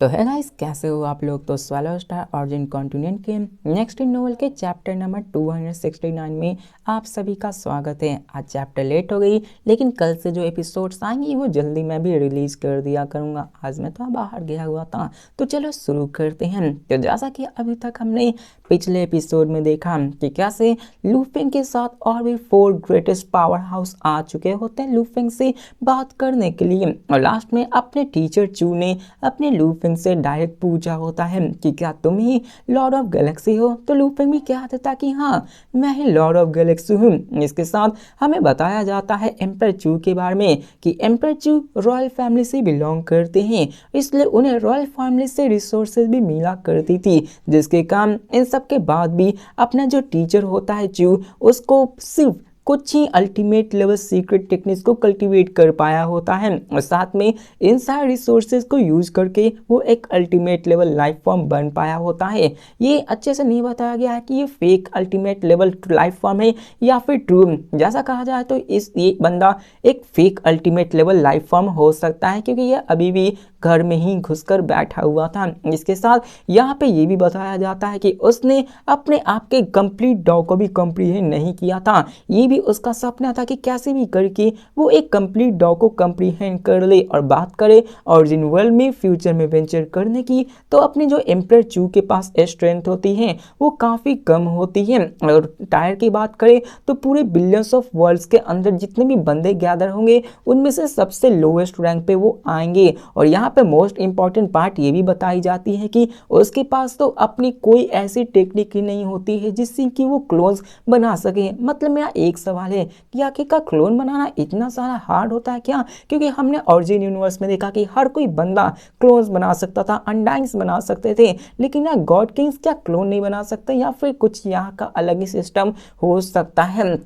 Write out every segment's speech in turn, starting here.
तो है गाइस, कैसे हो आप लोग। तो स्वैलो स्टार ऑरिजिन कॉन्टिनेंट के नेक्स्ट इन नोवेल के चैप्टर नंबर 269 में आप सभी का स्वागत है। आज चैप्टर लेट हो गई, लेकिन कल से जो एपिसोड्स आएंगी वो जल्दी मैं भी रिलीज कर दिया करूँगा। आज मैं तो बाहर गया हुआ था, तो चलो शुरू करते हैं। तो जैसा कि अभी तक हमने पिछले एपिसोड में देखा कि कैसे लूफिंग के साथ और भी 4 ग्रेटेस्ट पावर हाउस आ चुके होते हैं लूफिंग से बात करने के लिए, और लास्ट में अपने टीचर चू ने अपने लूफिंग से डायरेक्ट पूछा होता है कि क्या तुम ही लॉर्ड ऑफ गैलेक्सी हो। तो लूफिंग भी क्या देता कि हाँ, मैं ही लॉर्ड ऑफ गैलेक्सी हूँ। इसके साथ हमें बताया जाता है एम्पर चू के बारे में कि एम्पर चू रॉयल फैमिली से बिलोंग करते हैं, इसलिए उन्हें रॉयल फैमिली से रिसोर्सेज भी मिला करती थी, जिसके काम इन सब के बाद भी अपना जो टीचर होता है चू, उसको सिर्फ कुछ ही अल्टीमेट लेवल सीक्रेट टेक्निक्स को कल्टीवेट कर पाया होता है, और साथ में इन सारे रिसोर्सेज को यूज करके वो एक अल्टीमेट लेवल लाइफ फॉर्म बन पाया होता है। ये अच्छे से नहीं बताया गया है कि ये fake ultimate level life form है या फिर ट्रू। जैसा कहा जाए तो ये बंदा एक fake ultimate level life form हो सकता है, क्योंकि ये अभी भी घर में ही घुसकर बैठा हुआ था। इसके साथ यहाँ पे ये भी बताया जाता है कि उसने अपने आप के कंप्लीट डॉग को भी कॉम्प्रीहेंड नहीं किया था। ये भी उसका सपना था कि कैसे भी करके वो एक कंप्लीट डॉग को कॉम्प्रीहेंड कर ले। और बात करें ओरिजिन वर्ल्ड में फ्यूचर में वेंचर करने की, तो अपनी जो एम्पर चू के पास स्ट्रेंथ होती है वो काफ़ी कम होती है। और टायर की बात करें तो पूरे बिलियंस ऑफ वर्ल्ड्स के अंदर जितने भी बंदे गैदर होंगे उनमें से सबसे लोएस्ट रैंक पे वो आएंगे। और यहाँ पे मोस्ट इंपॉर्टेंट पार्ट ये भी बताई जाती है कि उसके पास तो अपनी कोई ऐसी टेक्निक ही नहीं होती है जिससे कि वो क्लोन्स बना सके। मतलब मेरा एक सवाल है कि आखिरकार क्लोन बनाना इतना सारा हार्ड होता है क्या? क्योंकि हमने ओरिजिन यूनिवर्स में देखा कि हर कोई बंदा क्लोन्स बना सकता था, अनडाइंग्स बना सकते थे, लेकिन यहाँ गॉड किंग्स क्या क्लोन नहीं बना सकते, या फिर कुछ यहाँ का अलग ही सिस्टम हो सकता है?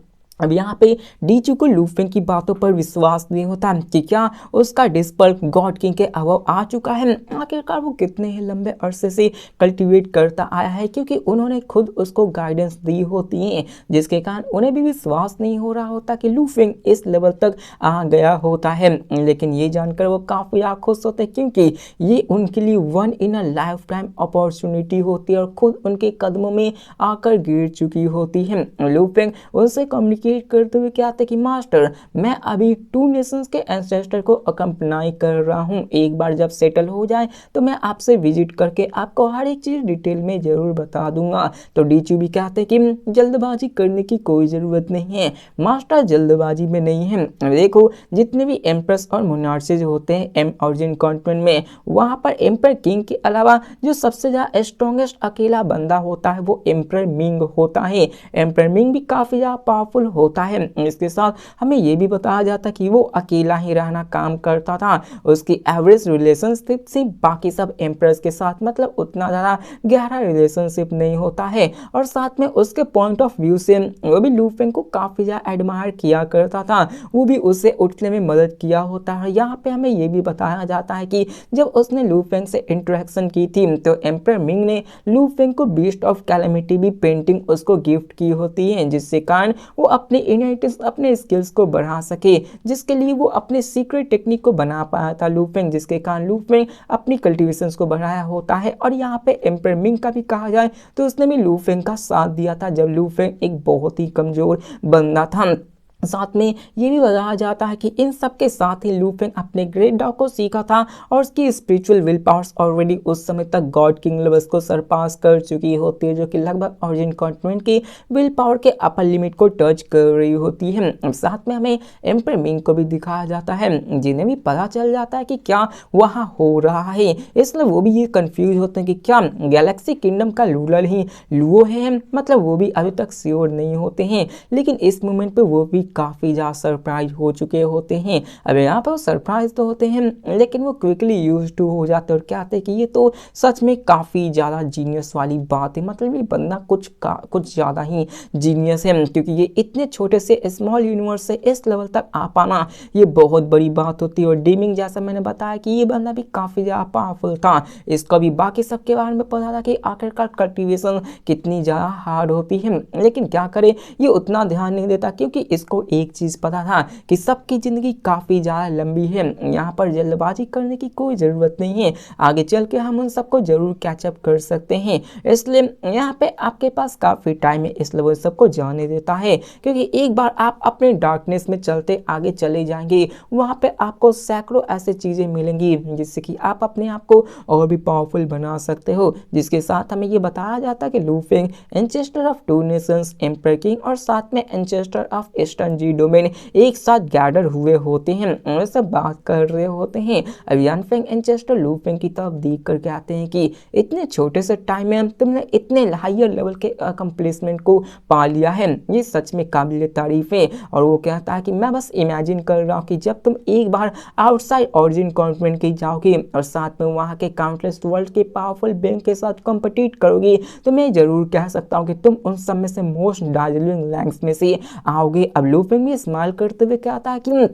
अब यहाँ पे डीचू को लूफिंग की बातों पर विश्वास नहीं होता कि क्या उसका डिस्पल गॉड किंग के अभाव आ चुका है। आखिरकार वो कितने ही लंबे अरसे से कल्टीवेट करता आया है, क्योंकि उन्होंने खुद उसको गाइडेंस दी होती है, जिसके कारण उन्हें भी विश्वास नहीं हो रहा होता कि लूफिंग इस लेवल तक आ गया होता है। लेकिन ये जानकर वो काफ़ी खुश होते हैं, क्योंकि ये उनके लिए one in a life time opportunity होती है और खुद उनके कदमों में आकर गिर चुकी होती है। लूफिंग उनसे कम्युनिकेट करते हुए क्या आते कि मास्टर, मैं अभी 2 नेशंस के एंसेस्टर को अकम्पनाई कर रहा हूँ। एक बार जब सेटल हो जाए तो मैं आपसे विजिट करके आपको हर एक चीज़ डिटेल में ज़रूर बता दूंगा। तो डीचू भी कहते कि जल्दबाजी करने की कोई ज़रूरत नहीं है मास्टर, जल्दबाजी में नहीं है। देखो, जितने भी एम्प्रेस और मोनार्चेज होते हैं ओरिजिन कॉन्टिनेंट में, वहाँ पर एम्पर किंग के अलावा जो सबसे ज़्यादा स्ट्रॉन्गेस्ट अकेला बंदा होता है वो एम्पर मिंग होता है। एम्पर मिंग भी काफ़ी ज़्यादा पावरफुल होता है। इसके साथ हमें यह भी बताया जाता कि वो अकेला ही रहना काम करता था। उसकी एवरेज रिलेशनशिप से बाकी सब एम्प्रेस के साथ मतलब उतना ज़्यादा गहरा रिलेशनशिप नहीं होता है, और साथ में उसके पॉइंट ऑफ व्यू से वो भी लूफिंग को काफ़ी ज़्यादा एडमायर किया करता था, वो भी उससे उठने में मदद किया होता है। यहाँ पे हमें ये भी बताया जाता है कि जब उसने लूफिंग से इंटरेक्शन की थी तो एम्पर मिंग ने लूफिंग को बीस्ट ऑफ कैलेमिटी भी पेंटिंग उसको गिफ्ट की होती है, जिससे कारण वो अपने इनहेरिटेंस अपने स्किल्स को बढ़ा सके, जिसके लिए वो अपने सीक्रेट टेक्निक को बना पाया था लूफिंग, जिसके कारण लूफिंग अपनी कल्टीवेशंस को बढ़ाया होता है। और यहाँ पे एम्पर मिंग का भी कहा जाए तो उसने भी लूफिंग का साथ दिया था जब लूफिंग एक बहुत ही कमजोर बंदा था। साथ में ये भी बताया जाता है कि इन सब के साथ ही लूफिंग अपने ग्रेट डॉग को सीखा था, और उसकी स्पिरिचुअल विल पावर्स ऑलरेडी उस समय तक गॉड किंग लेवल्स को सरपास कर चुकी होती है, जो कि लगभग ओरिजिन कॉन्टिनेंट की विल पावर के अपर लिमिट को टच कर रही होती है। साथ में हमें एम्पर मिंग को भी दिखाया जाता है, जिन्हें भी पता चल जाता है कि क्या वहाँ हो रहा है, इसलिए वो भी ये कंफ्यूज होते हैं कि क्या गैलेक्सी किंगडम का रूलर ही लुओ है। मतलब वो भी अभी तक श्योर नहीं होते हैं, लेकिन इस मोमेंट पे वो भी काफ़ी ज़्यादा सरप्राइज हो चुके होते हैं। अब यहाँ पर वो सरप्राइज तो होते हैं, लेकिन वो क्विकली यूज टू हो जाते हैं और कहते हैं कि ये तो सच में काफ़ी ज़्यादा जीनियस वाली बात है। मतलब ये बंदा कुछ ज़्यादा ही जीनियस है, क्योंकि ये इतने छोटे से स्मॉल यूनिवर्स से इस लेवल तक आ पाना ये बहुत बड़ी बात होती है। और डीमिंग जैसा मैंने बताया कि ये बंदा भी काफ़ी ज़्यादा पावरफुल था, इसका भी बाकी सबके बारे में पता था कि आखिरकार कल्टीवेशन कितनी ज़्यादा हार्ड होती है। लेकिन क्या करे, ये उतना ध्यान नहीं देता, क्योंकि इसको को एक चीज़ पता था कि सबकी ज़िंदगी काफ़ी ज़्यादा लंबी है, यहाँ पर जल्दबाजी करने की कोई ज़रूरत नहीं है, आगे चल के हम उन सबको ज़रूर कैचअप कर सकते हैं, इसलिए यहाँ पे आपके पास काफ़ी टाइम है, इसलिए वो सबको जाने देता है। क्योंकि एक बार आप अपने डार्कनेस में चलते आगे चले जाएंगे, वहाँ पे आपको सैकड़ों ऐसी चीज़ें मिलेंगी जिससे कि आप अपने आप को और भी पावरफुल बना सकते हो। जिसके साथ हमें ये बताया जाता है कि Lu Feng ancestor of two nations, emperor king और साथ में ancestor of eastern G domain एक साथ गैदर हुए होते हैं और सब बात कर रहे होते हैं। अब यान फेंग एंसेस्टर लू फेंग की तरफ देख कर कहते हैं कि इतने छोटे से टाइम में तुमने इतने हायर लेवल के अकम्प्लिशमेंट को पा लिया है, ये सच में काबिल तारीफ है। और वो कहता है कि मैं बस इमेजिन कर रहा हूँ कि जब तुम एक बार आउटसाइड ओरिजिन कॉन्टिनेंट की जाओगे और साथ में वहाँ के काउंटलेस वर्ल्ड के पावरफुल बैंक के साथ कॉम्पिटिट करोगे, तो मैं जरूर कह सकता हूँ कि तुम उन सब में से मोस्ट दार्जिलिंग लैंग्स में से आओगे। अब लू फेंग भी स्माइल करते हुए कहता है कि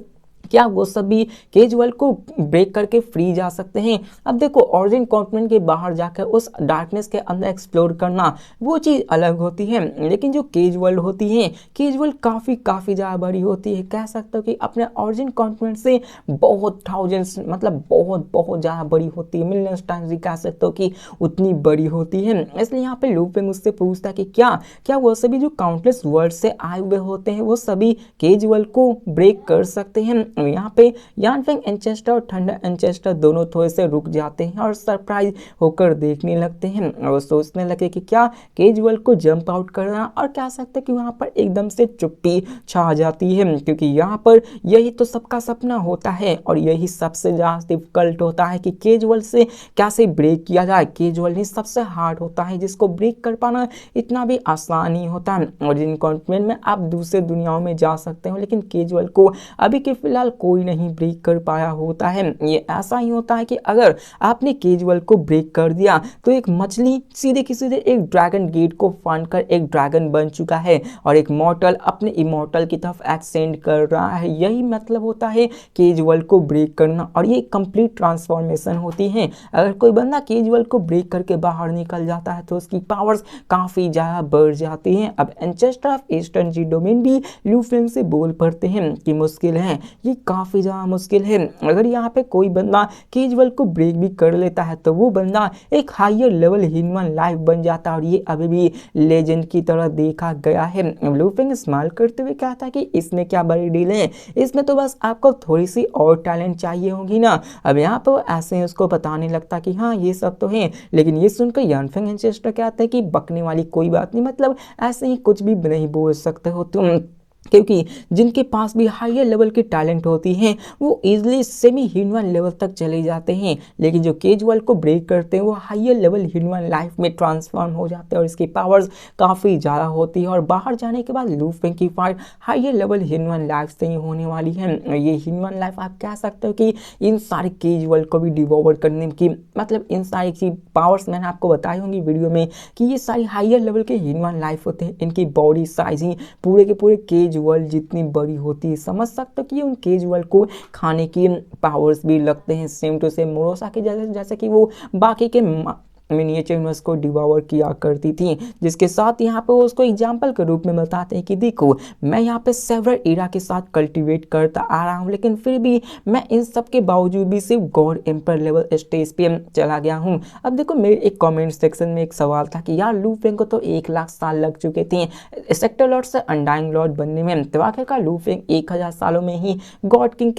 क्या वो सभी केज वर्ल्ड को ब्रेक करके फ्री जा सकते हैं। अब देखो, ओरिजिन कॉन्टिनेंट के बाहर जाकर उस डार्कनेस के अंदर एक्सप्लोर करना वो चीज़ अलग होती है, लेकिन जो केज वर्ल्ड होती है, केज वर्ल्ड काफ़ी ज़्यादा बड़ी होती है। कह सकते हो कि अपने ओरिजिन कॉन्टिनेंट से बहुत थाउजेंड्स, मतलब बहुत ज़्यादा बड़ी होती है, मिलियंस टाइम्स भी कह सकते हो कि उतनी बड़ी होती है। इसलिए यहाँ पे लू फेंग उससे पूछता है कि क्या वो सभी जो काउंटलेस वर्ल्ड से आए हुए होते हैं वो सभी केज वर्ल्ड को ब्रेक कर सकते हैं। यहाँ पे यान फेंग एंसेस्टर और थंडर एंसेस्टर दोनों थोड़े से रुक जाते हैं और सरप्राइज होकर देखने लगते हैं और सोचने लगे कि क्या केज वर्ल्ड को जंप आउट करना, और कह सकते हैं कि वहाँ पर एकदम से चुप्पी छा जाती है, क्योंकि यहाँ पर यही तो सबका सपना होता है और यही सबसे ज़्यादा डिफिकल्ट होता है कि केज वर्ल्ड से कैसे ब्रेक किया जाए। केज वर्ल्ड ही सबसे हार्ड होता है जिसको ब्रेक कर पाना इतना भी आसान नहीं होता है। और जिन कॉन्टिनेंट में आप दूसरे दुनियाओं में जा सकते हो, लेकिन केज वर्ल्ड को अभी के फिलहाल कोई नहीं ब्रेक कर पाया होता है। ये ऐसा ही होता है कि अगर आपने केज वर्ल्ड को ब्रेक कर दिया तो एक मछली सीधे की सीधे एक ड्रैगन गेट को फांद कर एक ड्रैगन बन चुका है और एक मॉर्टल अपने इमॉर्टल की तरफ एक्सटेंड कर रहा है। यही मतलब होता है केज वर्ल्ड को ब्रेक करना, और ये कंप्लीट ट्रांसफॉर्मेशन होती है। अगर कोई बंदा केज वर्ल्ड को ब्रेक करके बाहर निकल जाता है तो उसकी पावर्स काफी ज्यादा बढ़ जाती हैं। अब ancestor of eastern G domain भी लू फेंग से बोल पड़ते हैं कि मुश्किल है, ये काफ़ी ज़्यादा मुश्किल है। अगर यहाँ पे कोई बंदा केज वर्ल्ड को ब्रेक भी कर लेता है तो वो बंदा एक हायर लेवल ह्यूमन लाइफ बन जाता है और ये अभी भी लेजेंड की तरह देखा गया है। लू फेंग स्माइल करते हुए कहता है कि इसमें क्या बड़ी डील है, इसमें तो बस आपको थोड़ी सी और टैलेंट चाहिए होगी ना। अब यहाँ पर ऐसे ही उसको बताने लगता कि हाँ ये सब तो है, लेकिन ये सुनकर यान फेंग एंसेस्टर कहते हैं कि बकने वाली कोई बात नहीं, मतलब ऐसे ही कुछ भी नहीं बोल सकते हो तुम, क्योंकि जिनके पास भी हायर लेवल की टैलेंट होती हैं वो इजीली सेमी ह्यूमन लेवल तक चले जाते हैं, लेकिन जो केज वर्ल्ड को ब्रेक करते हैं वो हायर लेवल ह्यूमन लाइफ में ट्रांसफॉर्म हो जाते हैं और इसकी पावर्स काफ़ी ज़्यादा होती है। और बाहर जाने के बाद लू फेंग की fight higher level human life से ही होने वाली है। ये ह्यूमन लाइफ आप कह सकते हो कि इन सारे केज वर्ल्ड को भी डिवोवर करने की, मतलब इन सारी की पावर्स मैंने आपको बताई होंगी वीडियो में कि ये सारी हायर लेवल के ह्यूमन लाइफ होते हैं, इनकी बॉडी साइज ही पूरे के पूरे केज वर्ल्ड जितनी बड़ी होती है। समझ सकते हो कि उन केज वर्ल्ड को खाने की पावर्स भी लगते हैं सेम टू सेम मोरोसा के जैसे कि वो बाकी के मिनिएचर यूनिवर्स को डिवावर किया करती थी। जिसके साथ यहाँ पे वो उसको एग्जाम्पल के रूप में बताते हैं कि देखो मैं यहाँ पे सेवरल एरा के साथ कल्टीवेट करता आ रहा हूँ, लेकिन फिर भी मैं इन सब के बावजूद भी सिर्फ गॉड एम्पर लेवल स्टेज पे चला गया हूँ। अब देखो मेरे एक कमेंट सेक्शन में एक सवाल था कि यार लू फेंग को तो 1 लाख साल लग चुके थे सेक्टर लॉर्ड से अनडाइंग लॉर्ड बनने में, तो आखिरकार लू फेंग 1000 सालों में ही गॉड किंग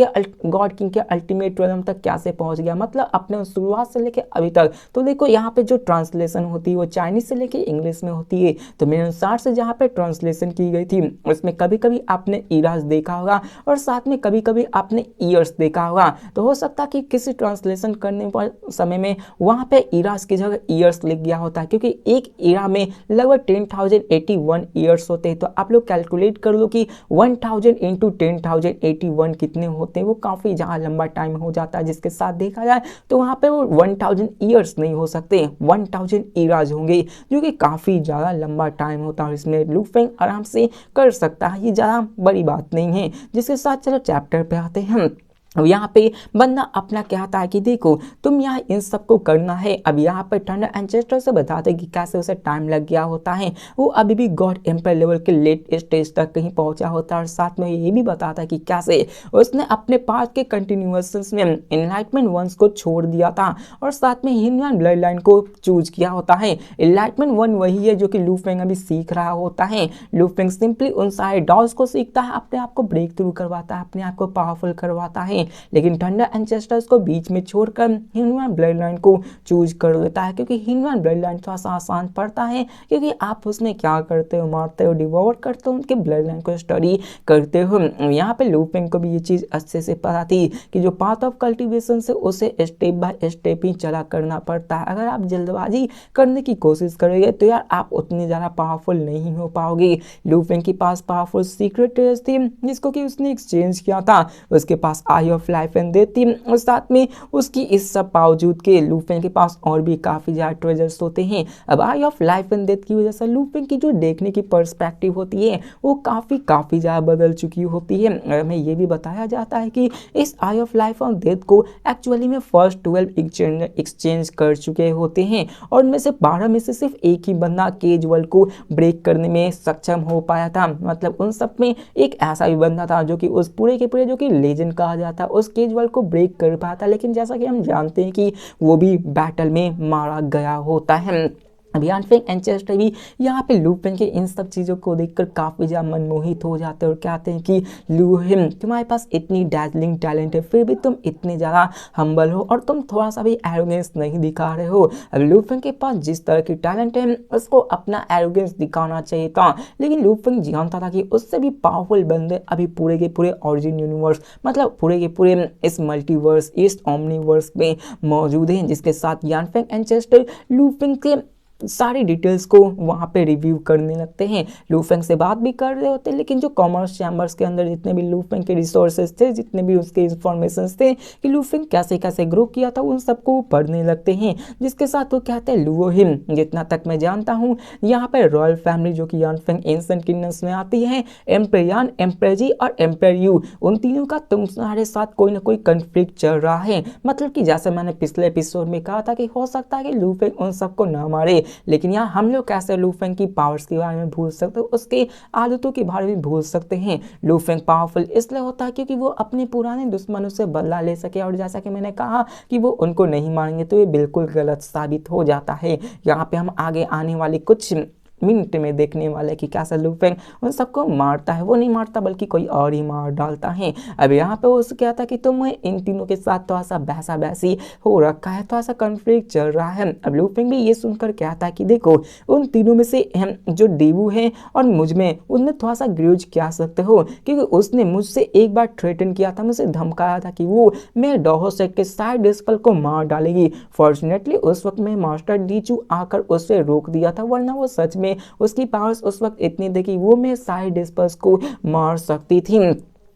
के अल्टीमेट रेलम तक कैसे पहुंच गया, मतलब अपने शुरुआत से लेकर अभी तक। तो देखो यहाँ जो ट्रांसलेशन होती है वो चाइनीज से लेके इंग्लिश में होती है, तो मेरे अनुसार से जहाँ पे ट्रांसलेशन की गई थी उसमें कभी कभी आपने इराज देखा होगा और साथ में कभी कभी आपने ईयर्स देखा होगा। तो हो सकता है कि किसी ट्रांसलेशन करने पर समय में वहाँ पे इराज की जगह ईयर्स लिख गया होता है, क्योंकि एक इरा में लगभग 10,081 ईयर्स होते हैं। तो आप लोग कैलकुलेट कर लो कि 1000 इंटू 10,081 कितने होते हैं, वो काफ़ी ज़्यादा लंबा टाइम हो जाता है। जिसके साथ देखा जाए तो वहाँ पे वो 1000 ईयर्स नहीं हो सकते, 1000 इराज होंगे, जो कि काफ़ी ज़्यादा लंबा टाइम होता है। इसमें लू फेंग आराम से कर सकता है, ये ज़्यादा बड़ी बात नहीं है। जिसके साथ चलो चैप्टर पे आते हैं। अब यहाँ पे बंदा अपना कहता है कि देखो तुम यहाँ इन सबको करना है। अब यहाँ पे थंडर एंसेस्टर से बताते कि कैसे उसे टाइम लग गया होता है, वो अभी भी गॉड एम्पायर लेवल के लेट स्टेज तक कहीं पहुंचा होता है, और साथ में ये भी बताता है कि कैसे उसने अपने पास्ट के कंटिन्यूएशंस में एनलाइटमेंट वंस को छोड़ दिया था और साथ में ह्यूमन ब्लड लाइन को चूज किया होता है। एनलाइटमेंट वन वही है जो कि लू फेंग अभी सीख रहा होता है। लू फेंग सिंपली उन सारे डॉल्स को सीखता है, अपने आप को ब्रेक थ्रू करवाता है, अपने आप को पावरफुल करवाता है, लेकिन थंडर एंसेस्टर्स को बीच में छोड़कर ह्यूमन ब्लड लाइन को चूज कर लेता है, क्योंकि ह्यूमन ब्लड लाइन थोड़ा सा आसान पड़ता है, क्योंकि आप उसमें क्या करते हो, मारते हो, डिवोर करते हो, उनके ब्लड लाइन को स्टडी करते हो। यहाँ पे लू फेंग को भी ये चीज अच्छे से पता थी कि जो पाथ ऑफ कल्टीवेशन से उसे स्टेप बाय स्टेप ही चला करना पड़ता है। अगर आप जल्दबाजी करने की कोशिश करोगे तो यार आप उतने ज्यादा पावरफुल नहीं हो पाओगे। लू फेंग के पास पावरफुल सीक्रेट ट्रेजर्स थी जिसको कि उसने एक्सचेंज किया था, उसके पास आई ऑफ लाइफ एंड डेथ थी, और साथ में उसकी इस सब बावजूद के लू फेंग के पास और भी काफी ज्यादा ट्रेजर्स होते हैं। अब आई ऑफ लाइफ एंड डेथ की वजह से लू फेंग की जो देखने की पर्सपेक्टिव होती है वो काफी ज्यादा बदल चुकी होती है। हमें ये भी बताया जाता है कि इस आई ऑफ लाइफ एंड डेथ को एक्चुअली में फर्स्ट 12 एक्सचेंज कर चुके होते हैं, और उनमें से 12 में से सिर्फ एक ही बंदा केज वर्ल्ड को ब्रेक करने में सक्षम हो पाया था। मतलब उन सब में एक ऐसा भी बंदा था जो कि उस पूरे के पूरे जो कि लेजेंड कहा जाता है उस केज वर्ल्ड को ब्रेक कर पाया था, लेकिन जैसा कि हम जानते हैं कि वो भी बैटल में मारा गया होता है। अब यान फेंग एंसेस्टर भी यहाँ पे लू फेंग के इन सब चीज़ों को देखकर काफ़ी ज़्यादा मनमोहित हो जाते हैं और कहते हैं कि लू हिम तुम्हारे पास इतनी डैजलिंग टैलेंट है, फिर भी तुम इतने ज़्यादा हम्बल हो और तुम थोड़ा सा भी एरोगेंस नहीं दिखा रहे हो। अब लू फेंग के पास जिस तरह की टैलेंट है उसको अपना एरोगेंस दिखाना चाहिए था, लेकिन लू फेंग जानता था कि उससे भी पावरफुल बंदे अभी पूरे के पूरे ऑरिजिन यूनिवर्स मतलब पूरे के पूरे इस मल्टीवर्स इस ओमनीवर्स में मौजूद हैं, जिसके साथ यान फेंग एंसेस्टर लू फेंग के सारी डिटेल्स को वहाँ पे रिव्यू करने लगते हैं। लू फेंग से बात भी कर रहे होते हैं, लेकिन जो कॉमर्स चैम्बर्स के अंदर जितने भी लू फेंग के रिसोर्सेज थे, जितने भी उसके इंफॉर्मेशन थे कि लू फेंग कैसे कैसे ग्रो किया था, उन सबको पढ़ने लगते हैं। जिसके साथ वो कहते हैं लुओ हिम जितना तक मैं जानता हूँ यहाँ पे रॉयल फैमिली जो कि यान फेंग एंशिएंट किंगडम्स में आती है, एम्पायर यान, एम्पायर जी और एम्पायर यू, उन तीनों का तुम्हारे साथ कोई ना कोई कन्फ्लिक्ट चल रहा है। मतलब कि जैसे मैंने पिछले एपिसोड में कहा था कि हो सकता है कि लू फेंग उन सबको ना मारे, लेकिन यहाँ हम लोग कैसे लू फेंग की पावर्स के बारे में भूल सकते हो, उसके आदतों के बारे में भूल सकते हैं। लू फेंग पावरफुल इसलिए होता है क्योंकि वो अपने पुराने दुश्मनों से बदला ले सके, और जैसा कि मैंने कहा कि वो उनको नहीं मारेंगे तो ये बिल्कुल गलत साबित हो जाता है। यहाँ पे हम आगे आने वाली कुछ मिनट में देखने वाले कि कैसे लू फेंग उन सबको मारता है। वो नहीं मारता बल्कि कोई और ही मार डालता है। अब यहाँ पे वो क्या था कि तुम इन तीनों के साथ थोड़ा सा बहसा बहसी हो रखा है, थोड़ा सा कन्फ्लिक्ट चल रहा है। अब लू फेंग भी ये सुनकर कहता है कि देखो उन तीनों में से जो डेवू है और मुझ में उनमें थोड़ा सा ग्रज क्या सकते हो, क्योंकि उसने मुझसे एक बार थ्रेटन किया था, मुझे धमकाया था कि वो मैं डोहो सेट के साइड डिस्पल को मार डालेगी। फॉर्चुनेटली उस वक्त में मास्टर डीचू आकर उसे रोक दिया था, वरना वो सच में उसकी पावर्स उस वक्त इतनी थी कि वो मैं सारे डिस्पर्स को मार सकती थी।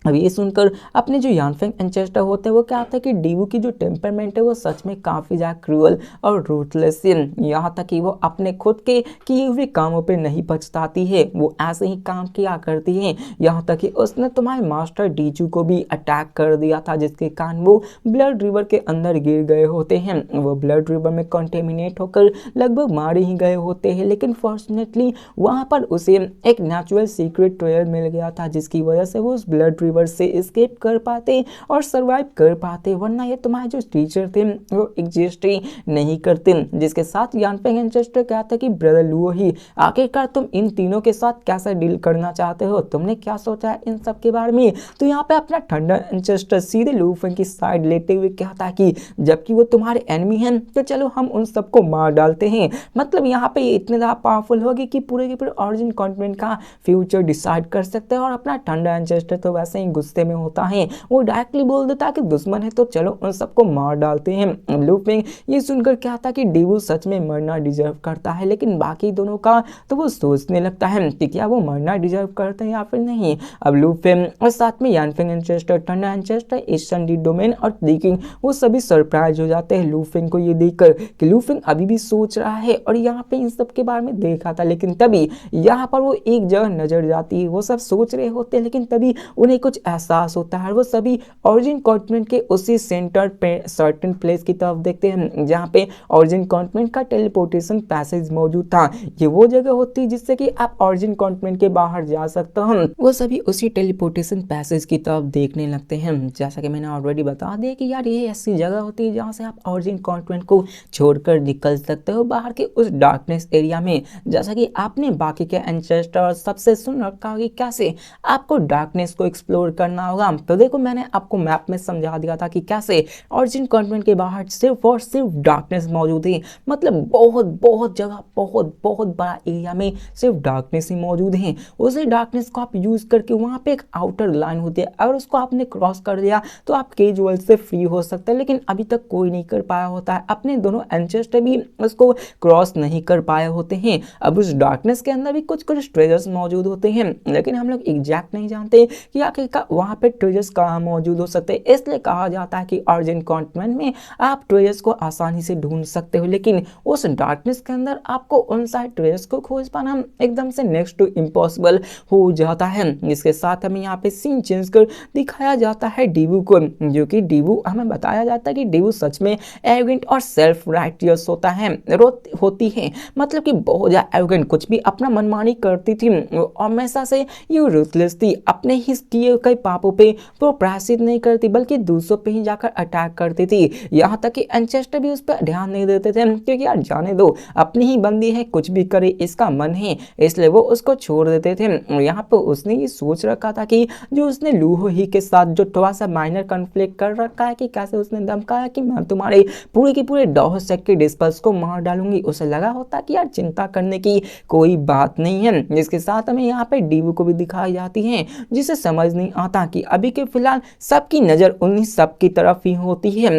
अब ये सुनकर अपने जो यान फेंग एंसेस्टर होते हैं वो क्या होता है कि डीवू की जो टेम्परमेंट है वो सच में काफ़ी ज़्यादा क्रूअल और रूथलेस है। यहाँ तक कि वो अपने खुद के किए हुए कामों पे नहीं पछताती है, वो ऐसे ही काम किया करती है। यहाँ तक कि उसने तुम्हारे मास्टर डीचू को भी अटैक कर दिया था, जिसके कारण वो ब्लड रिवर के अंदर गिर गए होते हैं। वो ब्लड रिवर में कंटेमिनेट होकर लगभग मारे ही गए होते हैं, लेकिन फॉर्चुनेटली वहाँ पर उसे एक नेचुरल सीक्रेट ट्रेयर मिल गया था, जिसकी वजह से वो उस ब्लड से एस्केप कर पाते और सरवाइव कर पाते, वरना ये तुम्हारे जो टीचर थे वो एग्जिस्ट ही नहीं करते। जिसके साथ यान फेंग एंसेस्टर कहता है कि ब्रदर लुओ ही आखिरकार तुम इन तीनों के साथ कैसे डील करना चाहते हो, तुमने क्या सोचा है इन सब के बारे में। तो यहाँ पे अपना थंडर एंसेस्टर सीधे लू फेंग की साइड लेते हुए कहता है कि जबकि वो तुम्हारे एनिमी हैं तो चलो हम उन सबको मार डालते हैं। मतलब यहाँ पे ये इतने ज्यादा पावरफुल होगी कि पूरे के पूरे ऑरिजिन कॉन्टिनेंट का फ्यूचर डिसाइड कर सकते हैं। और अपना थंडर एंसेस्टर तो वैसे गुस्से में होता है, वो डायरेक्टली बोल देता है कि दुश्मन है तो चलो उन सबको मार डालते हैं। लू फेंग ये सुनकर क्या था कि डेवू सच में मरना डिजर्व करता है, लेकिन बाकी दोनों का तो वो सोचने लगता है कि क्या वो मरना डिजर्व करते हैं या फिर नहीं। अब लू फेंग और साथ में यान Feng ancestor, thunder ancestor, eastern D domain और दी किंग वो सभी सरप्राइज हो जाते हैं लू फेंग को ये देखकर कि लू फेंग अभी भी सोच रहा है और यहाँ पे इन सब के बारे में देखा था। लेकिन तभी यहाँ पर वो एक जगह नजर जाती है, वो सब सोच रहे होते हैं लेकिन तभी उन्हें कुछ कुछ एहसास होता है। वो सभी ओरिजिन कॉन्टिनेंट के उसी सेंटर पे सर्टेन प्लेस की तरफ देखते हैं जहाँ पे ओरिजिन कॉन्टिनेंट का टेलीपोर्टेशन पैसेज मौजूद था। ये वो जगह होती है जिससे कि आप ओरिजिन कॉन्टिनेंट के बाहर जा सकते हो। वो सभी उसी टेलीपोर्टेशन पैसेज की तरफ देखने लगते हैं। जैसा कि मैंने ऑलरेडी बता दिया कि यार ये ऐसी जगह होती है जहाँ से आप ओरिजिन कॉन्टिनेंट को छोड़कर निकल सकते हो बाहर के उस डार्कनेस एरिया में। जैसा कि आपने बाकी के एंसेस्टर सबसे सुन रखा होगा कि कैसे आपको डार्कनेस को एक्सप्लोर करना होगा। तो देखो मैंने आपको मैप में समझा दिया था कि कैसे ओरिजिन कॉन्टिनेंट के बाहर सिर्फ और सिर्फ डार्कनेस मौजूद है। मतलब बहुत बहुत जगह बहुत बहुत बड़ा एरिया में सिर्फ डार्कनेस ही मौजूद है। उसी डार्कनेस को आप यूज करके वहां पे एक आउटर लाइन होती है, अगर उसको आपने क्रॉस कर दिया तो आप केज वर्ल्ड से फ्री हो सकते हैं। लेकिन अभी तक कोई नहीं कर पाया होता है, अपने दोनों एंसेस्टर भी उसको क्रॉस नहीं कर पाए होते हैं। अब उस डार्कनेस के अंदर भी कुछ कुछ ट्रेजर्स मौजूद होते हैं, लेकिन हम लोग एग्जैक्ट नहीं जानते कि आखिरकार वहां पे ट्रेजर्स कहाँ मौजूद हो सकते हैं। इसलिए कहा जाता है कि ओरिजिन कॉन्टिनेंट में आप ट्रेजर्स को आसानी से ढूंढ सकते हो, लेकिन उस डार्कनेस के अंदर आपको उन सारे ट्रेजर्स को खोज पाना एकदम से नेक्स्ट टू इम्पॉसिबल हो जाता है। इसके साथ हमें यहाँ पे सीन चेंज कर दिखाया जाता है डीबू को, जो कि डीबू हमें बताया जाता है कि डीबू सच में एरोगेंट और सेल्फ राइटियस होता है होती है। मतलब कि बहुत ज्यादा एरोगेंट, कुछ भी अपना मनमानी करती थी और हमेशा से ये रूथलेस थी, अपने ही किए कई पापों पे वो प्रायश्चित नहीं करती बल्कि दूसरों पे ही जाकर अटैक करती थी। यहाँ तक कि एंसेस्टर भी उस पर ध्यान नहीं देते थे क्योंकि यार जाने दो, अपनी ही बंदी है, कुछ भी करे इसका मन है, इसलिए वो उसको छोड़ देते थे। यहाँ पे उसने ये सोच रखा था कि जो उसने लूहो ही के साथ जो थोड़ा सा माइनर कॉन्फ्लिक्ट कर रखा है कि कैसे उसने धमकाया कि मैं तुम्हारे पूरे के पूरे डॉहसेक के डिस्पल्स को मार डालूंगी, उसे लगा होता कि यार चिंता करने की कोई बात नहीं है। जिसके साथ हमें यहाँ पे डीबू को भी दिखाई जाती है जिसे समझ नहीं आता कि अभी के फिलहाल सबकी नजर उन्हीं सब की तरफ ही होती है।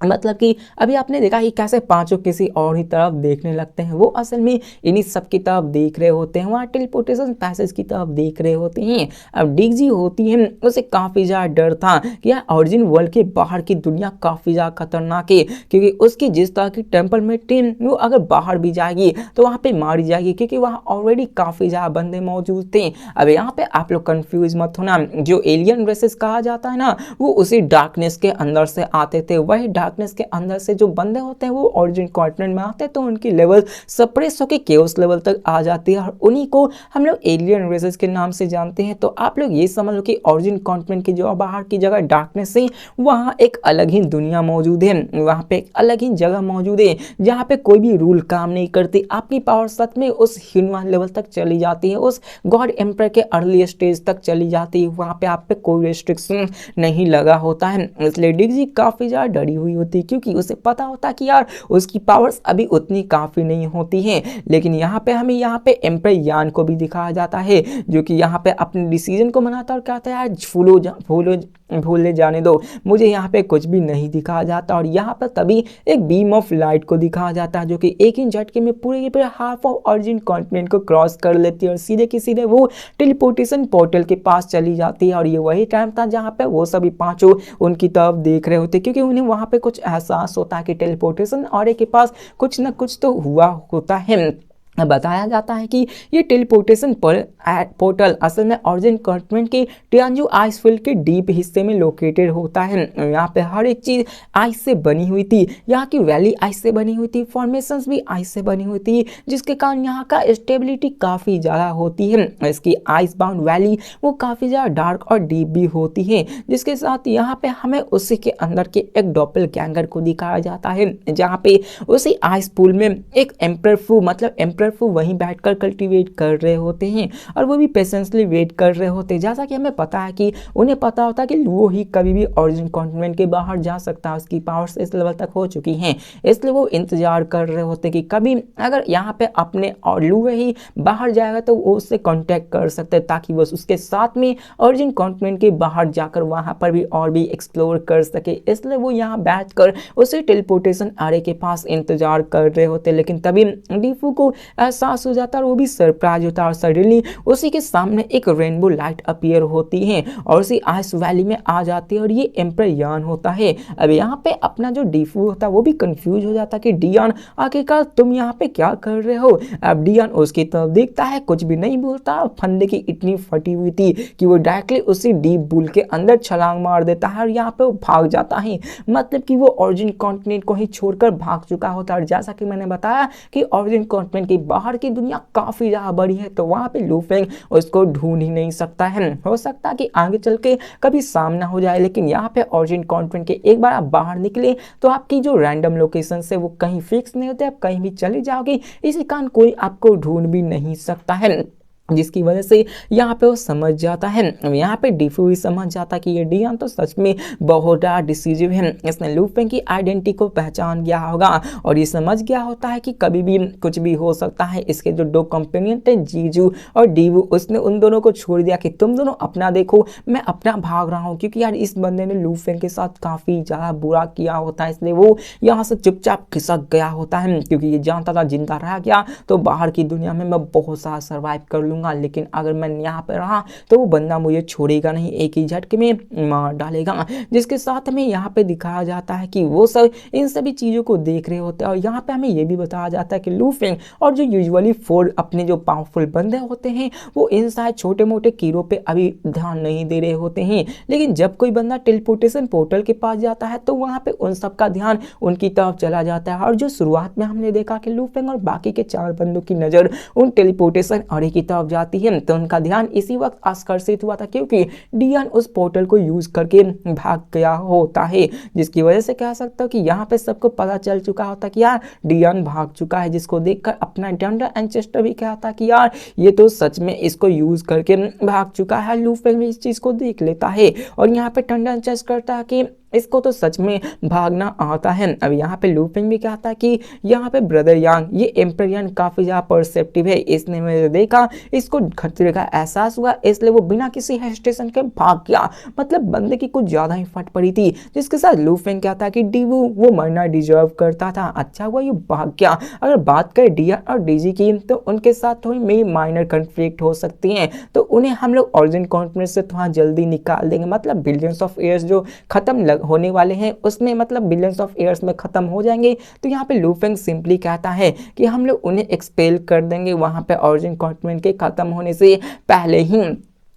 मतलब कि अभी आपने देखा कि कैसे पांचों किसी और ही तरफ देखने लगते हैं, वो असल में इन्हीं सब की तरफ देख रहे होते हैं, वहाँ टेलीपोर्टेशन पैसेज की तरफ देख रहे होते हैं। अब डिग्जी होती है, उसे काफ़ी ज़्यादा डर था कि यार ओरिजिन वर्ल्ड के बाहर की दुनिया काफ़ी ज़्यादा खतरनाक है, क्योंकि उसकी जिस तरह की टेम्परमेंट है वो अगर बाहर भी जाएगी तो वहाँ पर मारी जाएगी, क्योंकि वहाँ ऑलरेडी काफ़ी ज़्यादा बंदे मौजूद थे। अब यहाँ पर आप लोग कन्फ्यूज मत होना, जो एलियन रेसेस कहा जाता है ना, वो उसी डार्कनेस के अंदर से आते थे। वही डार्कनेस के अंदर से जो बंदे होते हैं वो ओरिजिन कॉन्टिनेंट में आते हैं तो उनकी लेवल सप्रेस होकर केओस लेवल तक आ जाती है और उन्हीं को हम लोग एलियन रेसेस के नाम से जानते हैं। तो आप लोग ये समझ लो कि ओरिजिन कॉन्टिनेंट की जो बाहर की जगह डार्कनेस है वहाँ एक अलग ही दुनिया मौजूद है, वहाँ पे एक अलग ही जगह मौजूद है जहाँ पे कोई भी रूल काम नहीं करती। आपकी पावर सच में उस ह्यूमन लेवल तक चली जाती है, उस गॉड एम्पर के अर्ली स्टेज तक चली जाती है, वहाँ पे आप पे कोई रेस्ट्रिक्शन नहीं लगा होता है। इसलिए डिग्जी काफी ज्यादा डरी हुई होती, क्योंकि उसे पता होता कि यार उसकी पावर्स अभी उतनी काफ़ी नहीं होती हैं। लेकिन यहाँ पे हमें यहाँ पे एम्पर यान को भी दिखाया जाता है, जो कि यहाँ पे अपने डिसीजन को मनाता और कहता है यार भूले जाने दो, मुझे यहाँ पे कुछ भी नहीं दिखाया जाता। और यहाँ पर तभी एक बीम ऑफ लाइट को दिखाया जाता है जो कि एक ही झटके में पूरे के पूरे हाफ ऑफ ओरिजिन कॉन्टिनेंट को क्रॉस कर लेती है और सीधे के सीधे वो टेलीपोर्टेशन पोर्टल के पास चली जाती है। और ये वही टाइम था जहाँ पे वो सभी पांचों उनकी तरफ देख रहे होते, क्योंकि उन्हें वहाँ पे कुछ एहसास होता है कि टेलीपोर्टेशन और के पास कुछ न कुछ तो हुआ होता है। बताया जाता है कि ये टेलीपोर्टेशन पोर्टल असल में ओरिजिन कॉन्टिनेंट के टियानजू आइस फील्ड के डीप हिस्से में लोकेटेड होता है। यहाँ पे हर एक चीज आइस से बनी हुई थी, यहाँ की वैली आइस से बनी हुई थी, फॉर्मेशंस भी आइस से बनी हुई थी, जिसके कारण यहाँ का स्टेबिलिटी काफ़ी ज़्यादा होती है। इसकी आइस बाउंड वैली वो काफ़ी ज़्यादा डार्क और डीप भी होती है, जिसके साथ यहाँ पे हमें उसी के अंदर के एक डॉपलगैंगर को दिखाया जाता है, जहाँ पे उसी आइस पूल में एक एम्परर वहीं बैठकर कल्टीवेट कर रहे होते हैं और वो भी पेशेंसली वेट कर रहे होते हैं। जैसा कि हमें पता है कि उन्हें पता होता है कि लुओ ही कभी भी ओरिजिन कॉन्टिनेंट के बाहर जा सकता है, उसकी पावर्स इस लेवल तक हो चुकी हैं, इसलिए वो इंतजार कर रहे होते कि कभी अगर यहाँ पे अपने और लुओ ही बाहर जाएगा तो वो उससे कॉन्टेक्ट कर सकते हैं, ताकि वो उसके साथ में ओरिजिन कॉन्टिनेंट के बाहर जाकर वहाँ पर भी और भी एक्सप्लोर कर सके। इसलिए वो यहाँ बैठ कर उसे टेलीपोर्टेशन आरे के पास इंतजार कर रहे होते। लेकिन तभी डीफू को एहसास हो जाता है और वो भी सरप्राइज होता है और सडनली उसी के सामने एक रेनबो लाइट अपीयर होती है और उसी आइस वैली में आ जाती है और ये एम्पर यान होता है। अब यहाँ पे अपना जो डीफू होता है वो भी कंफ्यूज हो जाता है कि डियान आखिरकार तुम यहाँ पे क्या कर रहे हो। अब डियान उसकी तरफ देखता है, कुछ भी नहीं बोलता। फंदे की इतनी फटी हुई थी कि वो डायरेक्टली उसी डीप पूल के अंदर छलांग मार देता है और यहाँ पे वो भाग जाता है। मतलब कि वो ओरिजिन कॉन्टिनेंट को ही छोड़कर भाग चुका होता है और जैसा कि मैंने बताया कि ओरिजिन कॉन्टिनेंट की बाहर की दुनिया काफी ज्यादा बड़ी है, तो वहां पे लू फेंग उसको ढूंढ ही नहीं सकता है। हो सकता है कि आगे चल के कभी सामना हो जाए, लेकिन यहाँ पे ओरिजिन कॉन्टिनेंट के एक बार आप बाहर निकले तो आपकी जो रैंडम लोकेशन है वो कहीं फिक्स नहीं होते, आप कहीं भी चले जाओगे, इसी कारण कोई आपको ढूंढ भी नहीं सकता है। जिसकी वजह से यहाँ पे वो समझ जाता है। यहाँ पे डीफू भी समझ जाता है कि ये डियान तो सच में बहुत ज़्यादा डिसीजिव है, इसने लू फेंग की आइडेंटिटी को पहचान गया होगा और ये समझ गया होता है कि कभी भी कुछ भी हो सकता है। इसके जो दो कंपेनियन थे जीजू और डीवू, उसने उन दोनों को छोड़ दिया कि तुम दोनों अपना देखो, मैं अपना भाग रहा हूँ, क्योंकि यार इस बंदे ने लू फेंग के साथ काफ़ी ज़्यादा बुरा किया होता है, इसलिए वो यहाँ से चुपचाप खिसक गया होता है, क्योंकि ये जानता था जिंदा रह गया तो बाहर की दुनिया में मैं बहुत सारा सर्वाइव कर लूँगा, लेकिन अगर मैं यहाँ पे रहा तो वो बंदा मुझे छोड़ेगा नहीं, एक ही झटके में मार डालेगा। जिसके साथ हमें यहाँ पे दिखाया जाता है कि वो सब इन सभी चीज़ों को देख रहे होते हैं और यहाँ पे हमें ये भी बताया जाता है कि लू फेंग और जो यूजुअली फोर अपने जो पावरफुल बंदे होते हैं वो इन शायद छोटे मोटे कीड़ों पे अभी ध्यान नहीं दे रहे होते हैं, लेकिन जब कोई बंदा टेलीपोर्टेशन पोर्टल के पास जाता है तो वहाँ पे उन सब का ध्यान उनकी तरफ चला जाता है। और जो शुरुआत में हमने देखा कि लू फेंग और बाकी के 4 बंदों की नज़र उन टेलीपोर्टेशन अरे की तरफ जाती है, तो उनका ध्यान इसी वक्त आकर्षित हुआ था क्योंकि डियान उस पोर्टल को यूज करके भाग गया होता है, जिसकी वजह से कह सकता हूँ कि यहाँ पे सबको पता चल चुका होता कि यार डियान भाग चुका है, जिसको देखकर अपना डंडा एंचेस्टर भी कहता कि यार ये तो सच में इसको यूज करके भाग चुका है। लू फेंग भी इस चीज को देख लेता है और यहाँ पे टंडा एंचेस्ट करता है कि इसको तो सच में भागना आता है। अब यहाँ पे लू फेंग भी कहता है कि यहाँ पे ब्रदर यांग, ये एम्पर यांग काफी ज्यादा परसेप्टिव है, इसने मुझे देखा, इसको खतरे का एहसास हुआ, इसलिए वो बिना किसी हेजिटेशन के भाग गया। मतलब बंदे की कुछ ज्यादा ही फट पड़ी थी। जिसके साथ लू फेंग कहता है कि डीवू वो मरना डिजर्व करता था, अच्छा हुआ ये भाग गया। अगर बात करें डिया और डीजी की तो उनके साथ थोड़ी मेरी माइनर कंफ्लिक्ट हो सकती है, तो उन्हें हम लोग ओरिजिन कॉन्टिनेंट से थोड़ा जल्दी निकाल देंगे। मतलब बिलियंस ऑफ ईयर्स जो खत्म होने वाले हैं उसमें, मतलब बिलियंस ऑफ ईयर्स में खत्म हो जाएंगे, तो यहाँ पे लू फेंग सिंपली कहता है कि हम लोग उन्हें एक्सपेल कर देंगे वहां पे ओरिजिन कॉन्टिनेंट के खत्म होने से पहले ही।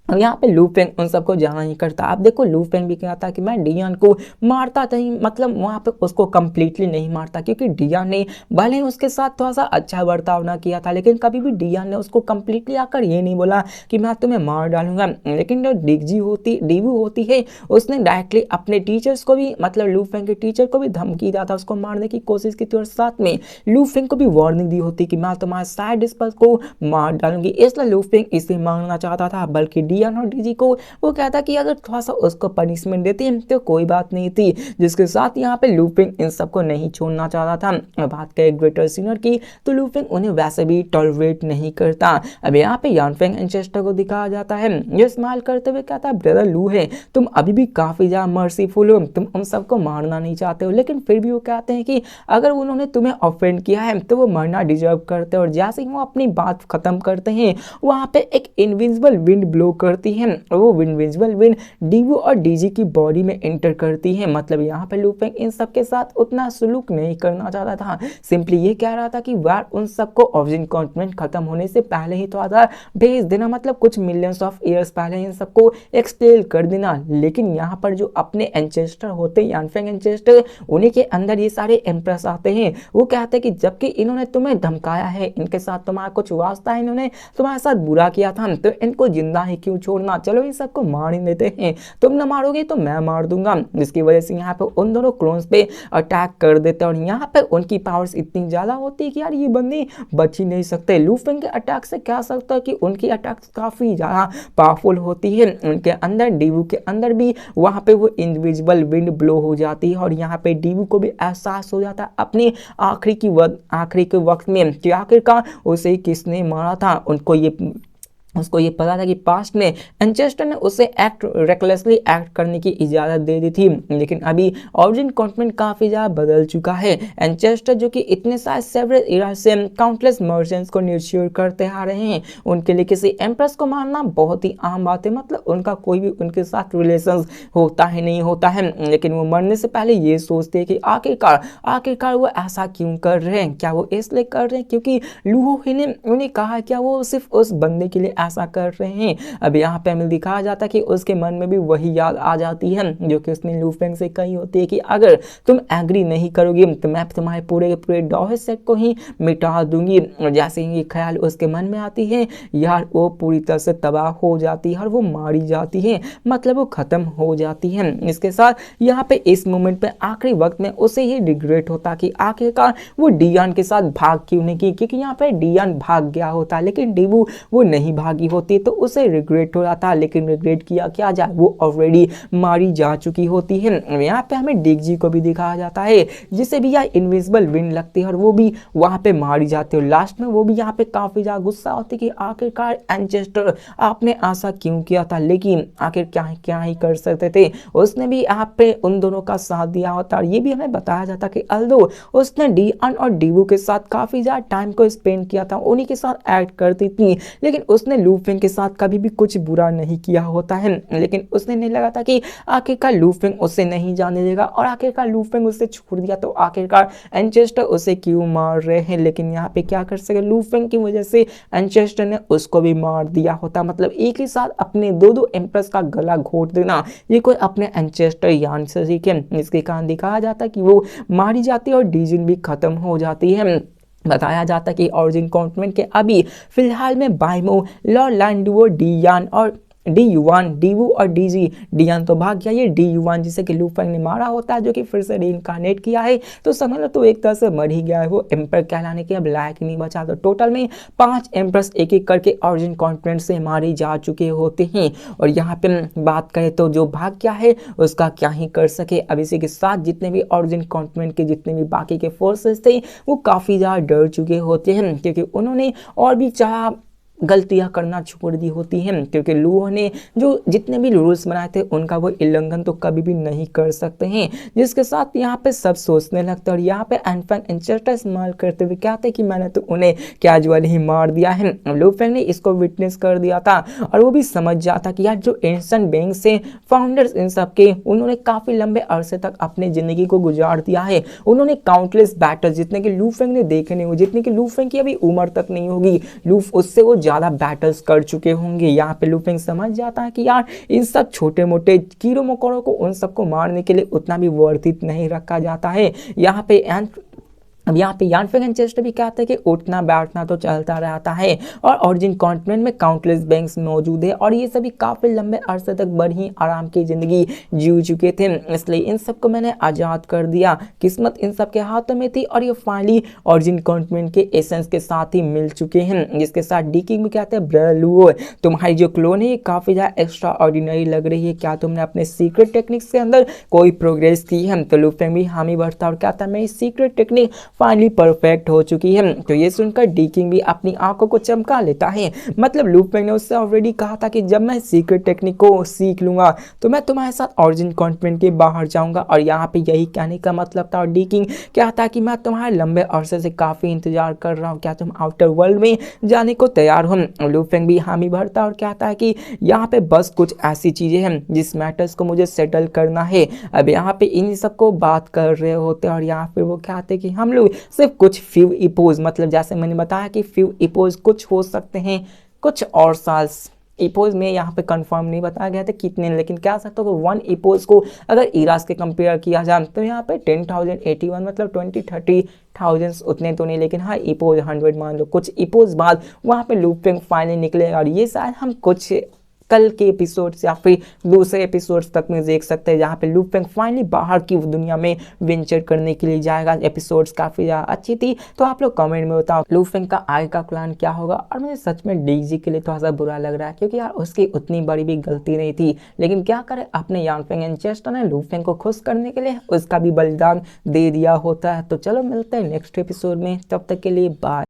और यहाँ पे लू फेंग उन सबको जाना नहीं करता। आप देखो लू फेंग भी कहता कि मैं डियान को मारता नहीं, मतलब वहाँ पे उसको कंप्लीटली नहीं मारता, क्योंकि डियान ने भले ही उसके साथ थोड़ा सा अच्छा बर्ताव ना किया था, लेकिन कभी भी डियान ने उसको कंप्लीटली आकर ये नहीं बोला कि मैं तुम्हें मार डालूंगा। लेकिन जो डीवू होती है उसने डायरेक्टली अपने टीचर्स को भी, मतलब लू फेंग के टीचर को भी धमकी दिया था, उसको मारने की कोशिश की थी और साथ में लू फेंग को भी वार्निंग दी होती कि मैं तुम्हारे साइड डिस्पल को मार डालूंगी। इसलिए लू फेंग इसे मारना चाहता था, बल्कि डियान और डीजी को वो कहता कि अगर थोड़ा सा उसको पनिशमेंट देते हैं तो कोई बात नहीं थी। जिसके साथ यहाँ पे लू फेंग इन सबको नहीं छोड़ना चाहता था। बात करें ग्रेटर सिनर की तो लू फेंग उन्हें वैसे भी टॉलरेट नहीं करता। अब यहाँ पे यानफेंग एंचेस्टर को दिखाया जाता है, ये स्माइल करते हुए कहता है ब्रदर लू है, तुम अभी भी काफी ज्यादा मर्सीफुल हो, तुम उन सबको मारना नहीं चाहते हो, लेकिन फिर भी वो कहते हैं कि अगर उन्होंने तुम्हें ऑफेंड किया है तो वो मरना डिजर्व करते हैं। और जैसे ही वो अपनी बात खत्म करते हैं वहां पे एक इनविजिबल विंड ब्लो करती है और वो इनविजिबल विंड डीवू और डीजी की बॉडी में एंटर करती है। मतलब यहाँ पे लू फेंग इन सब के साथ उतना सुलूक नहीं करना चाहता था, सिंपली ये कह रहा था कि वार उन सबको ओरिजिन कॉन्टिनेंट खत्म होने से पहले ही थोड़ा सा भेज देना, मतलब कुछ मिलियंस ऑफ ईयर्स पहले इन सबको एक्सपेल कर देना। लेकिन यहाँ पर जो अपने एंचेस्टर होते हैं यानफेंग एंचेस्टर, उन्हीं के अंदर ये सारे एम्प्रेस आते हैं। वो कहते हैं कि जबकि इन्होंने तुम्हें धमकाया है, इनके साथ तुम्हारा कुछ वास्ता है, इन्होंने तुम्हारे साथ बुरा किया था, तो इनको जिंदा ही क्यों छोड़ना, चलो इन सबको मार ही देते हैं, तुम न मारोगे तो मैं मार दूंगा। जिसकी वजह से यहाँ पे उन दोनों क्लोन्स पे अटैक कर देते हैं और यहाँ पे उनकी पावर्स इतनी ज्यादा होती है कि यार ये बंदे बच ही नहीं सकते। लू फेंग के अटैक से कह सकता है कि उनकी अटैक्स काफी ज्यादा पावरफुल होती है। उनके अंदर डीवू के अंदर भी वहां पे वो इनविजिबल विंड ब्लो हो जाती है और यहाँ पे डीवू को भी एहसास हो जाता है अपनी आखिरी के वक्त में कि आखिरकार उसे किसने मारा था। उनको ये उसको ये पता था कि पास्ट में एंचेस्टर ने उसे रेकलेसली एक्ट करने की इजाज़त दे दी थी, लेकिन अभी ऑरिजिन कॉन्टिनेंट काफ़ी ज़्यादा बदल चुका है। एंचेस्टर जो कि इतने सारे सेवरल इरा से काउंटलेस मर्चेंट्स को न्यूट्रियर करते आ रहे हैं, उनके लिए किसी एम्प्रेस को मारना बहुत ही आम बात है। मतलब उनका कोई भी उनके साथ रिलेशन होता है नहीं होता है, लेकिन वो मरने से पहले ये सोचते हैं कि आखिरकार वो ऐसा क्यों कर रहे हैं। क्या वो इसलिए कर रहे हैं क्योंकि लूहो ही ने उन्हें कहा, क्या वो सिर्फ उस बंदे के लिए ऐसा कर रहे हैं। अब यहाँ पे हमें दिखाया जाता है कि उसके मन में भी वही याद आ जाती है जो कि उसने लू फेंग से कही होती है कि अगर तुम एग्री नहीं करोगी तो मैं तुम्हारे पूरे के पूरे डॉहे सेट को ही मिटा दूंगी। और जैसे ही ये ख्याल उसके मन में आती है यार, वो पूरी तरह से तबाह हो जाती है और वो मारी जाती है, मतलब वो खत्म हो जाती है। इसके साथ यहाँ पे इस मोमेंट पे आखिरी वक्त में उसे ही रिग्रेट होता कि आखिरकार वो डियान के साथ भाग क्यों नहीं की, क्योंकि यहाँ पे डियान भाग गया होता लेकिन डीबू वो नहीं भागी होती, तो उसे रिग्रेट हो रहा था। लेकिन रिग्रेट किया क्या जाए, वो ऑलरेडी मारी जा चुकी होती है। यहाँ पे हमें डिगजी को भी दिखाया जाता है जिसे भी यह इनविजिबल विंड लगती है और वो भी वहां पे मारी जाती है। लास्ट में वो भी यहाँ पे काफी ज्यादा गुस्सा होती कि आखिरकार एंचेस्टर आपने ऐसा क्यों किया था, लेकिन आखिर क्या ही कर सकते थे। उसने भी यहाँ पे उन दोनों का साथ दिया होता और ये भी हमें बताया जाता कि अल्दो उसने डियान और डीबू के साथ काफी ज्यादा टाइम को स्पेंड किया था, उन्हीं के साथ एक्ट करती थी, लेकिन उसने लू फेंग के साथ कभी भी कुछ बुरा नहीं किया होता है। लेकिन उसने नहीं लगा था कि आखिरकार लू फेंग उसे नहीं जाने देगा और आखिरकार लू फेंग उसे छोड़ दिया, तो आखिरकार एंचेस्टर उसे क्यों मार रहे हैं। लेकिन यहाँ पे क्या कर सके, लू फेंग की वजह से एंचेस्टर ने उसको भी मार दिया होता। मतलब एक ही साथ अपने दो एम्प्रेस का गला घोट देना ये कोई अपने एंचेस्टर यान से सीखे। इसके कारण दिखाया जाता कि वो मारी जाती है और डीजिन भी खत्म हो जाती है। बताया जाता कि ऑरिजिन कॉन्टिनेंट के अभी फिलहाल में बाइमो, लॉर्ड लैंडुओ, डियान और डी युवान, डीवू और डीजी। डियान तो भाग गया, ये डी युवान जिसे कि लू फेंग ने मारा होता है जो कि फिर से रीइंकार्नेट किया है, तो समझ लो तो एक तरह से मर ही गया है, वो एम्पर कहलाने के अब लायक नहीं बचा। तो टोटल में 5 एम्प्रस एक एक करके ऑरिजिन कॉन्टिनेंट से मारे जा चुके होते हैं। और यहाँ पे बात करें तो जो भाग गया है उसका क्या ही कर सके। अब इसी के साथ जितने भी ऑरिजिन कॉन्टिनेंट के जितने भी बाकी के फोर्सेस थे वो काफ़ी ज़्यादा डर चुके होते हैं, क्योंकि उन्होंने और भी चाह गलतियां करना छोड़ दी होती हैं, क्योंकि लूहो ने जो जितने भी रूल्स बनाए थे उनका वो उल्लंघन तो कभी भी नहीं कर सकते हैं। जिसके साथ यहाँ पे सब सोचने लगते हैं और यहाँ पे एनफेंग एंचेस्टर इस्तेमाल करते हुए कहते हैं कि मैंने तो उन्हें कैजुअल ही मार दिया है। लू फेंग ने इसको विटनेस कर दिया था और वो भी समझ जाता कि यार जो एंशिएंट बीइंग्स से फाउंडर्स इन सब के, उन्होंने काफ़ी लंबे अरसे तक अपनी ज़िंदगी को गुजार दिया है। उन्होंने काउंटलेस बैटल जितने कि लू फेंग ने देखे नहीं हुए, जितने कि लू फेंग की अभी उम्र तक नहीं होगी, लू उससे वो ज़्यादा बैटल्स कर चुके होंगे। यहाँ पे लू फेंग समझ जाता है कि यार इन सब छोटे मोटे कीड़ों मकोड़ों को उन सबको मारने के लिए उतना भी वर्थ इट नहीं रखा जाता है। यहाँ पे अब यहाँ पे यानफेंग एंचेस्टर भी कहते हैं कि उठना बैठना तो चलता रहता है और ऑरिजिन कॉन्टिनेंट में काउंटलेस बैंक्स मौजूद है और ये सभी काफ़ी लंबे अरसे तक बड़ी आराम की ज़िंदगी जी चुके थे, इसलिए इन सबको मैंने आज़ाद कर दिया। किस्मत इन सब के हाथों में थी और ये फाइनली ऑरिजिन कॉन्टिनेंट के एसेंस के साथ ही मिल चुके हैं। जिसके साथ डी किंग भी कहते हैं ब्रदर लूओ, तुम्हारी जो क्लोन है ये काफ़ी ज़्यादा एक्स्ट्रा ऑर्डिनरी लग रही है, क्या तुमने अपने सीक्रेट टेक्निक्स के अंदर कोई प्रोग्रेस की है। तो लू फेंग भी हामी भरता और कहता है मेरी सीक्रेट टेक्निक फाइनली परफेक्ट हो चुकी है। तो ये सुनकर डी किंग भी अपनी आंखों को चमका लेता है। मतलब लू फेंग ने उससे ऑलरेडी कहा था कि जब मैं सीक्रेट टेक्निक को सीख लूंगा तो मैं तुम्हारे साथ ऑरिजिन कॉन्टिनेंट के बाहर जाऊंगा, और यहाँ पे यही कहने का मतलब था। और डी किंग कहता कि मैं तुम्हारे लंबे अरसे से काफ़ी इंतजार कर रहा हूँ, क्या तुम आउटर वर्ल्ड में जाने को तैयार हो। लू फेंग भी हामी भरता और कहता है कि यहाँ पे बस कुछ ऐसी चीज़ें हैं जिस मैटर्स को मुझे सेटल करना है। अब यहाँ पे इन सबको बात कर रहे होते हैं और यहाँ पे वो कहते हैं कि हम लोग सिर्फ कुछ फ्यू इपोज, मतलब जैसे मैंने बताया कि फ्यू इपोज कुछ हो सकते हैं कुछ और साल्स, इपोज में यहाँ पे कंफर्म नहीं बताया गया था कितने, लेकिन क्या सकते हो 1 इपोज को अगर इरास के कंपेयर किया जाए तो यहाँ पे 10,081 मतलब 20-30,000 उतने तो नहीं, लेकिन हाँ इपोज 100 मान लो। कुछ इपोज बाद वहाँ पे लू फेंग फाइनली निकले और ये शायद हम कुछ कल के एपिसोड्स या फिर दूसरे एपिसोड्स तक में देख सकते हैं जहाँ पे लू फेंग फाइनली बाहर की दुनिया में वेंचर करने के लिए जाएगा। एपिसोड्स काफ़ी ज़्यादा अच्छी थी, तो आप लोग कमेंट में बताओ लू फेंग का आगे का प्लान क्या होगा। और मुझे सच में डीजी के लिए थोड़ा सा बुरा लग रहा है क्योंकि यार उसकी उतनी बड़ी भी गलती नहीं थी, लेकिन क्या करे अपने यानफेंग एंचेस्टर ने लू फेंग को खुश करने के लिए उसका भी बलिदान दे दिया होता है। तो चलो मिलते हैं नेक्स्ट एपिसोड में, तब तक के लिए बाय।